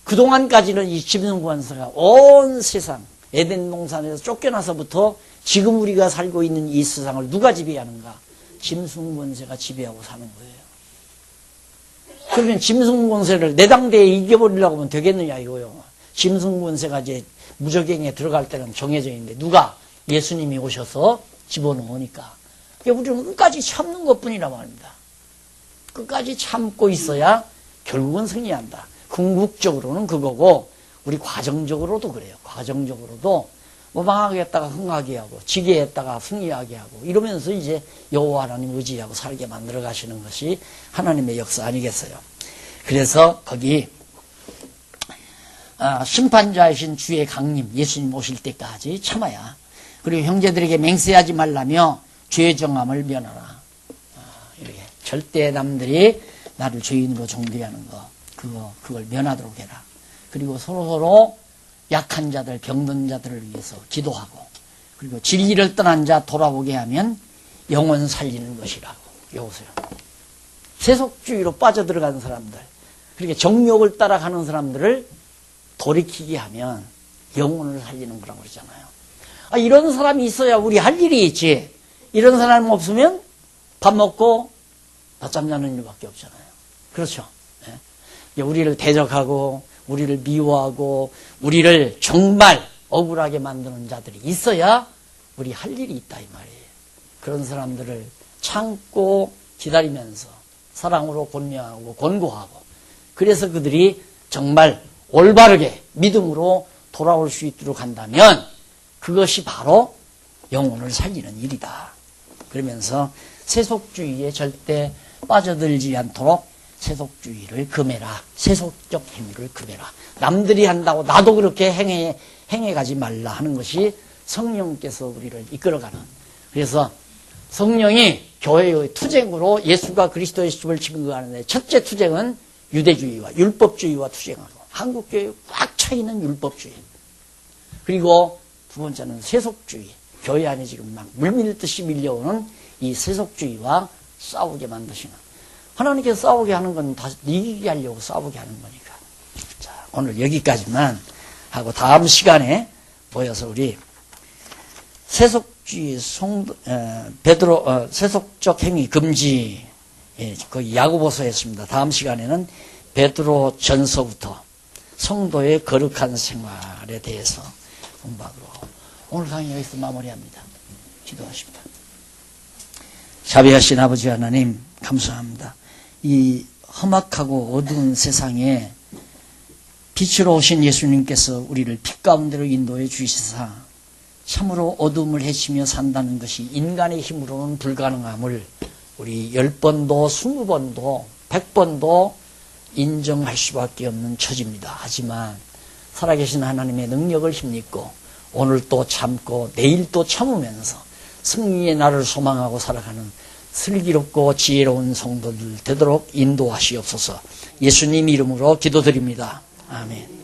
그동안까지는 이 짐승 권세가 온 세상, 에덴 동산에서 쫓겨나서부터 지금 우리가 살고 있는 이 세상을 누가 지배하는가? 짐승 권세가 지배하고 사는 거예요. 그러면 짐승 권세를 내당대에 이겨버리려고 하면 되겠느냐 이거요. 짐승 권세가 이제 무적행에 들어갈 때는 정해져 있는데 누가? 예수님이 오셔서 집어넣으니까. 우리는 끝까지 참는 것뿐이라 말입니다. 끝까지 참고 있어야 결국은 승리한다. 궁극적으로는 그거고 우리 과정적으로도 그래요. 과정적으로도 뭐 망하게 했다가 흥하게 하고 지게 했다가 승리하게 하고 이러면서 이제 여호와 하나님 의지하고 살게 만들어 가시는 것이 하나님의 역사 아니겠어요. 그래서 거기 심판자이신 주의 강림 예수님 오실 때까지 참아야 그리고 형제들에게 맹세하지 말라며 죄의 정함을 면하라. 이렇게 절대 남들이 나를 죄인으로 정죄하는 거 그걸 면하도록 해라. 그리고 서로 약한 자들 병든 자들을 위해서 기도하고 그리고 진리를 떠난 자 돌아오게 하면 영혼 살리는 것이라고. 여보세요. 세속주의로 빠져들어가는 사람들 그렇게 정욕을 따라가는 사람들을 돌이키게 하면 영혼을 살리는 거라고 그러잖아요. 이런 사람이 있어야 우리 할 일이 있지. 이런 사람 없으면 밥 먹고 낮잠 자는 일밖에 없잖아요. 그렇죠. 네. 우리를 대적하고 우리를 미워하고 우리를 정말 억울하게 만드는 자들이 있어야 우리 할 일이 있다 이 말이에요. 그런 사람들을 참고 기다리면서 사랑으로 권면하고 권고하고 그래서 그들이 정말 올바르게 믿음으로 돌아올 수 있도록 한다면 그것이 바로 영혼을 살리는 일이다. 그러면서 세속주의에 절대 빠져들지 않도록 세속주의를 금해라. 세속적 행위를 금해라. 남들이 한다고 나도 그렇게 행해가지 말라 하는 것이 성령께서 우리를 이끌어가는. 그래서 성령이 교회의 투쟁으로 예수가 그리스도의 집을 증거하는데 첫째 투쟁은 유대주의와 율법주의와 투쟁하고 한국교회에 꽉 차있는 율법주의. 그리고 두 번째는 세속주의. 교회 안에 지금 막 물밀듯이 밀려오는 이 세속주의와 싸우게 만드시는. 하나님께서 싸우게 하는 건 다 이기게 하려고 싸우게 하는 거니까. 자, 오늘 여기까지만 하고 다음 시간에 모여서 우리 세속주의 세속적 행위 금지 거기 야고보서였습니다. 다음 시간에는 베드로 전서부터 성도의 거룩한 생활에 대해서 공부하도록 하고 오늘 강의 여기서 마무리합니다. 기도하십니다. 자비하신 아버지 하나님 감사합니다. 이 험악하고 어두운 세상에 빛으로 오신 예수님께서 우리를 빛 가운데로 인도해 주시사 참으로 어둠을 헤치며 산다는 것이 인간의 힘으로는 불가능함을 우리 10번도 20번도 100번도 인정할 수밖에 없는 처지입니다. 하지만 살아계신 하나님의 능력을 힘입고 오늘 또 참고 내일 또 참으면서 승리의 날을 소망하고 살아가는 슬기롭고 지혜로운 성도들 되도록 인도하시옵소서. 예수님 이름으로 기도드립니다. 아멘.